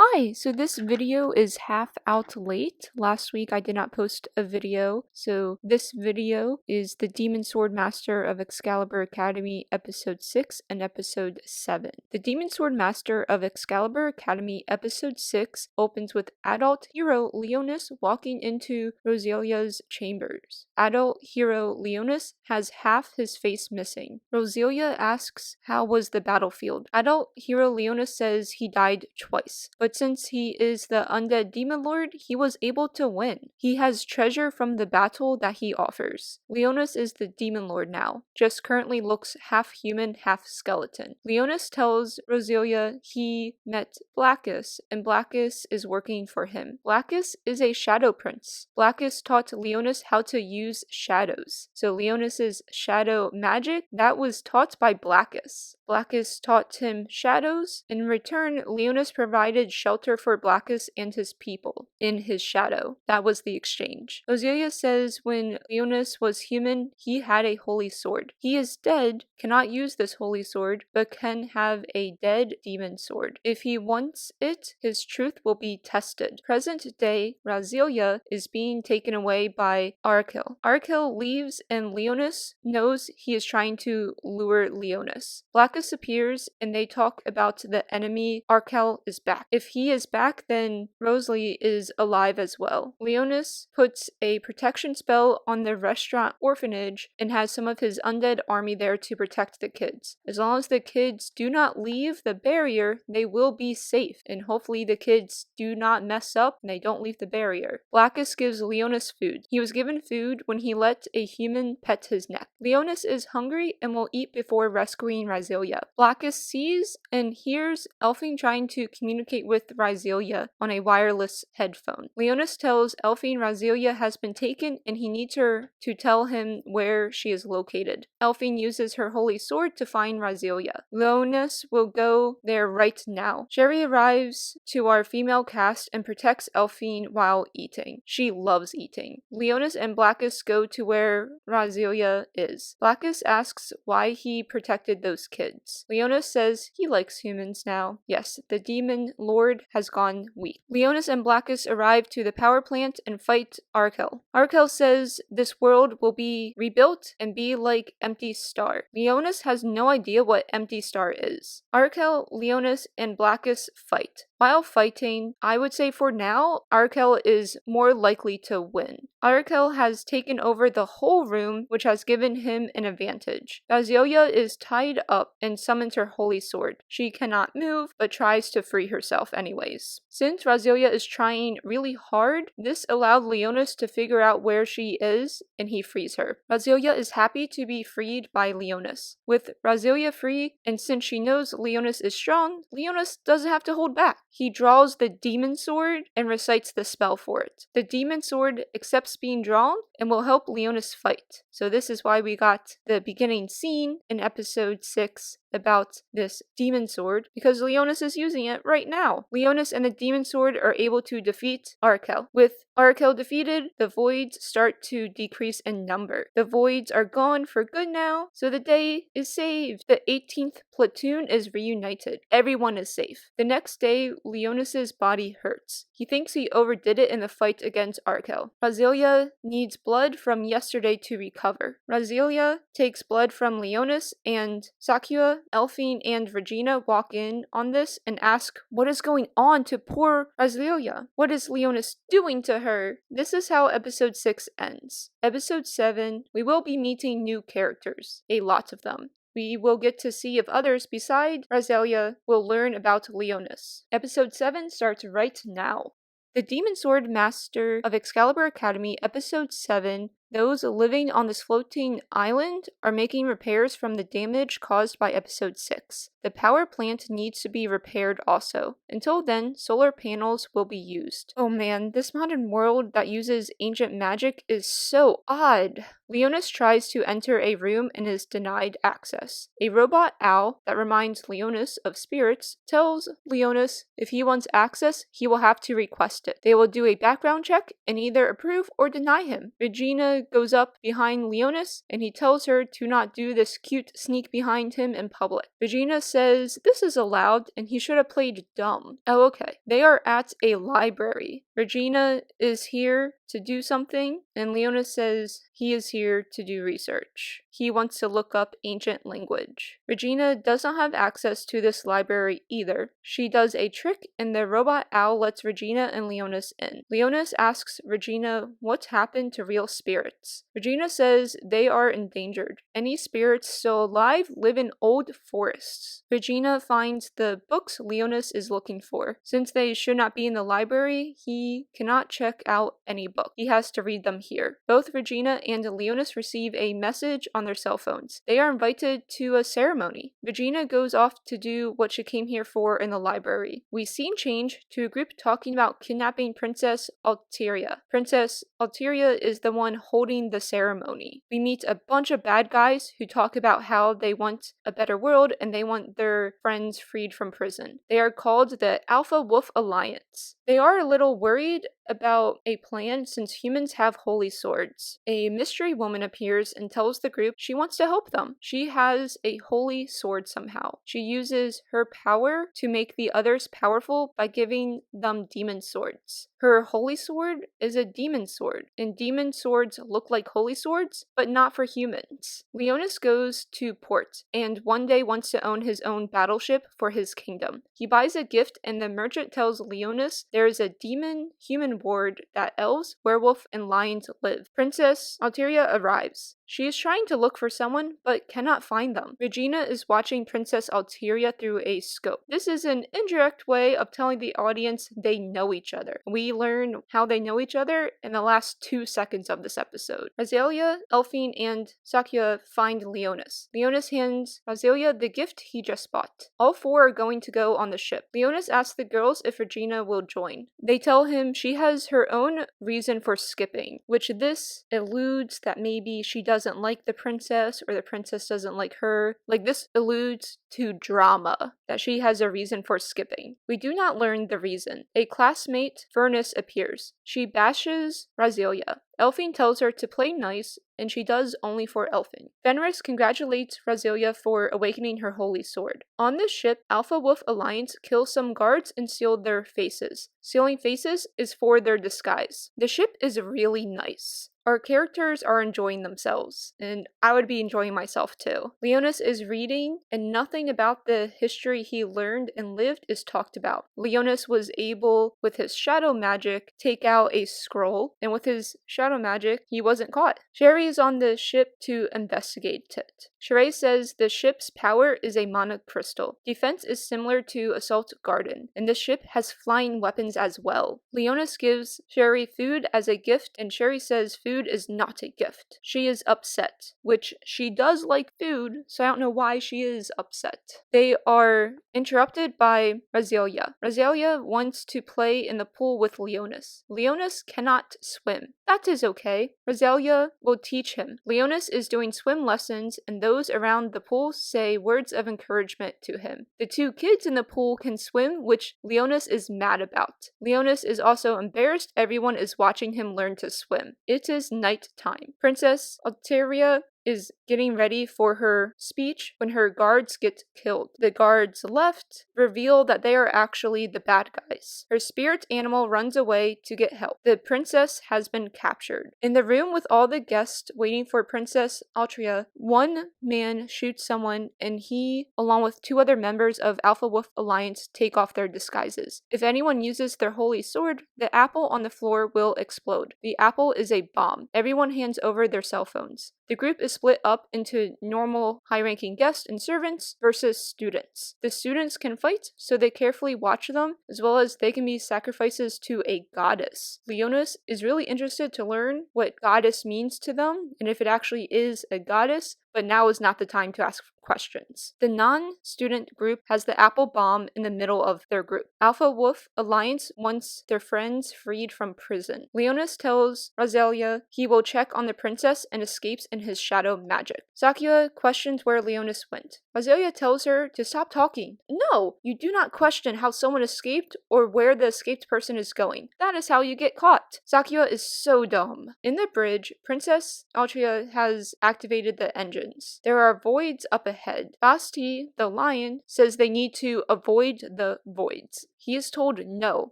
Hi, so this video is half out late. Last week I did not post a video, so this video is the Demon Sword Master of Excalibur Academy Episode 6 and Episode 7. The Demon Sword Master of Excalibur Academy Episode 6 opens with adult hero Leonis walking into Roselia's chambers. Adult hero Leonis has half his face missing. Roselia asks, "How was the battlefield?" Adult hero Leonis says he died twice, but since he is the undead demon lord, he was able to win. He has treasure from the battle that he offers. Leonis is the demon lord now, just currently looks half human, half skeleton. Leonis tells Roselia he met Blackus, and Blackus is working for him. Blackus is a shadow prince. Blackus taught Leonis how to use shadows. So Leonis's shadow magic, that was taught by Blackus. Blackus taught him shadows. In return, Leonis provided shelter for Blackus and his people in his shadow. That was the exchange. Roselia says when Leonis was human, he had a holy sword. He is dead, cannot use this holy sword, but can have a dead demon sword. If he wants it, his truth will be tested. Present day, Roselia is being taken away by Arkell. Arkell leaves and Leonis knows he is trying to lure Leonis. Blackus appears and they talk about the enemy. Arkell is back. If he is back, then Rosalie is alive as well. Leonis puts a protection spell on the restaurant orphanage and has some of his undead army there to protect the kids. As long as the kids do not leave the barrier, they will be safe, and hopefully the kids do not mess up and they don't leave the barrier. Blackus gives Leonis food. He was given food when he let a human pet his neck. Leonis is hungry and will eat before rescuing Roselia. Blackus sees and hears Elfine trying to communicate with Roselia on a wireless headphone. Leonis tells Elfine Roselia has been taken and he needs her to tell him where she is located. Elfine uses her holy sword to find Roselia. Leonis will go there right now. Sherry arrives to our female cast and protects Elfine while eating. She loves eating. Leonis and Blackus go to where Roselia is. Blackus asks why he protected those kids. Leonis says he likes humans now. Yes, the demon lord has gone weak. Leonis and Blackus arrive to the power plant and fight Arkell. Arkell says this world will be rebuilt and be like Empty Star. Leonis has no idea what Empty Star is. Arkell, Leonis, and Blackus fight. While fighting, I would say for now, Arkell is more likely to win. Arkell has taken over the whole room, which has given him an advantage. Roselia is tied up and summons her holy sword. She cannot move, but tries to free herself anyways. Since Roselia is trying really hard, this allowed Leonis to figure out where she is, and he frees her. Roselia is happy to be freed by Leonis. With Roselia free, and since she knows Leonis is strong, Leonis doesn't have to hold back. He draws the demon sword and recites the spell for it. The demon sword accepts being drawn and will help Leonis fight. So this is why we got the beginning scene in episode 6 about this demon sword, because Leonis is using it right now. Leonis and the demon sword are able to defeat Arkell. With Arkell defeated, the voids start to decrease in number. The voids are gone for good now, so the day is saved. The 18th platoon is reunited. Everyone is safe. The next day, Leonis's body hurts. He thinks he overdid it in the fight against Arkell. Roselia needs blood from yesterday to recover. Roselia takes blood from Leonis, and Sakura, Elfine, and Regina walk in on this and ask what is going on to poor Roselia. What is Leonis doing to her? This is how episode 6 ends. Episode 7, we will be meeting new characters. A lot of them. We will get to see if others beside Roselia will learn about Leonis. Episode 7 starts right now. The Demon Sword Master of Excalibur Academy, Episode 7. Those living on this floating island are making repairs from the damage caused by Episode 6. The power plant needs to be repaired also. Until then, solar panels will be used. Oh man, this modern world that uses ancient magic is so odd. Leonis tries to enter a room and is denied access. A robot owl that reminds Leonis of spirits tells Leonis if he wants access, he will have to request it. They will do a background check and either approve or deny him. Regina goes up behind Leonis and he tells her to not do this cute sneak behind him in public. Regina says this is allowed and he should have played dumb. Oh, okay. They are at a library. Regina is here to do something, and Leonis says he is here to do research. He wants to look up ancient language. Regina does not have access to this library either. She does a trick, and the robot owl lets Regina and Leonis in. Leonis asks Regina what's happened to real spirits. Regina says they are endangered. Any spirits still alive live in old forests. Regina finds the books Leonis is looking for. Since they should not be in the library, he cannot check out any book. He has to read them here. Both Regina and Leonis receive a message on their cell phones. They are invited to a ceremony. Regina goes off to do what she came here for in the library. We scene change to a group talking about kidnapping Princess Alteria. Princess Alteria is the one holding the ceremony. We meet a bunch of bad guys who talk about how they want a better world and they want their friends freed from prison. They are called the Alpha Wolf Alliance. They are a little worried about a plan since humans have holy swords. A mystery woman appears and tells the group she wants to help them. She has a holy sword somehow. She uses her power to make the others powerful by giving them demon swords. Her holy sword is a demon sword, and demon swords look like holy swords, but not for humans. Leonis goes to port, and one day wants to own his own battleship for his kingdom. He buys a gift, and the merchant tells Leonis there is a demon-human ward that elves, werewolf, and lions live. Princess Alteria arrives. She is trying to look for someone, but cannot find them. Regina is watching Princess Alteria through a scope. This is an indirect way of telling the audience they know each other. We learn how they know each other in the last 2 seconds of this episode. Razelia, Elphine, and Sakya find Leonis. Leonis hands Razelia the gift he just bought. All 4 are going to go on the ship. Leonis asks the girls if Regina will join. They tell him she has her own reason for skipping, which this alludes that maybe she doesn't like the princess or the princess doesn't like her. Like, this alludes to drama, that she has a reason for skipping. We do not learn the reason. A classmate, Furnace, appears. She bashes Razelia. Elphine tells her to play nice, and she does only for Elphine. Fenris congratulates Razelia for awakening her holy sword. On the ship, Alpha Wolf Alliance kills some guards and seal their faces. Sealing faces is for their disguise. The ship is really nice. Our characters are enjoying themselves, and I would be enjoying myself too. Leonis is reading, and nothing about the history he learned and lived is talked about. Leonis was able, with his shadow magic, take out a scroll, and with his shadow magic, he wasn't caught. Sherry is on the ship to investigate it. Sherry says the ship's power is a mana crystal. Defense is similar to Assault Garden, and the ship has flying weapons as well. Leonis gives Sherry food as a gift, and Sherry says food is not a gift. She is upset, which she does like food, so I don't know why she is upset. They are interrupted by Razelia. Razelia wants to play in the pool with Leonis. Leonis cannot swim. That is okay. Razelia will teach him. Leonis is doing swim lessons, and those around the pool say words of encouragement to him. The 2 kids in the pool can swim, which Leonis is mad about. Leonis is also embarrassed everyone is watching him learn to swim. It is night time. Princess Alteria is getting ready for her speech when her guards get killed. The guards left reveal that they are actually the bad guys. Her spirit animal runs away to get help. The princess has been captured. In the room with all the guests waiting for Princess Altria, one man shoots someone, and he, along with 2 other members of Alpha Wolf Alliance, take off their disguises. If anyone uses their holy sword, the apple on the floor will explode. The apple is a bomb. Everyone hands over their cell phones. The group is split up into normal high-ranking guests and servants versus students. The students can fight, so they carefully watch them, as well as they can be sacrifices to a goddess. Leonis is really interested to learn what goddess means to them, and if it actually is a goddess, but now is not the time to ask questions. The non-student group has the apple bomb in the middle of their group. Alpha Wolf Alliance wants their friends freed from prison. Leonis tells Razelia he will check on the princess and escapes in his shadow magic. Sakya questions where Leonis went. Razelia tells her to stop talking. No, you do not question how someone escaped or where the escaped person is going. That is how you get caught. Sakya is so dumb. In the bridge, Princess Altria has activated the engine. dungeons. There are voids up ahead. Basti, the lion, says they need to avoid the voids. He is told no,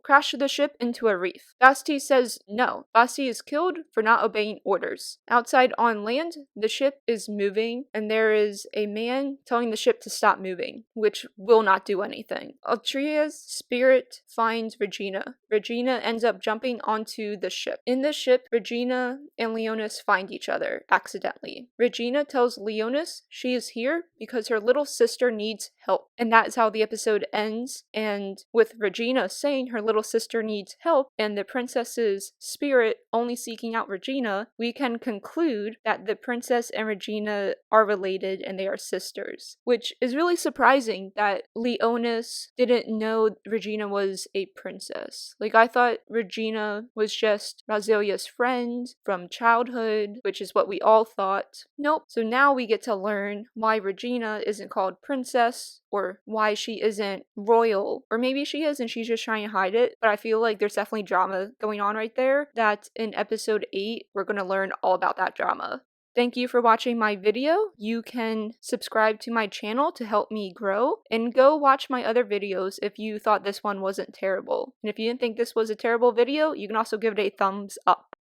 crash the ship into a reef. Basti says no. Basti is killed for not obeying orders. Outside on land, the ship is moving, and there is a man telling the ship to stop moving, which will not do anything. Altria's spirit finds Regina. Regina ends up jumping onto the ship. In the ship, Regina and Leonis find each other accidentally. Regina tells Leonis she is here because her little sister needs help. And that is how the episode ends. And with Regina saying her little sister needs help and the princess's spirit only seeking out Regina, we can conclude that the princess and Regina are related and they are sisters. Which is really surprising that Leonis didn't know Regina was a princess. Like, I thought Regina was just Razelia's friend from childhood, which is what we all thought. Nope. So now we get to learn why Regina isn't called princess, or why she isn't royal. Or maybe she is and she's just trying to hide it, but I feel like there's definitely drama going on right there that in episode 8, we're going to learn all about that drama. Thank you for watching my video. You can subscribe to my channel to help me grow, and go watch my other videos if you thought this one wasn't terrible. And if you didn't think this was a terrible video, you can also give it a thumbs up.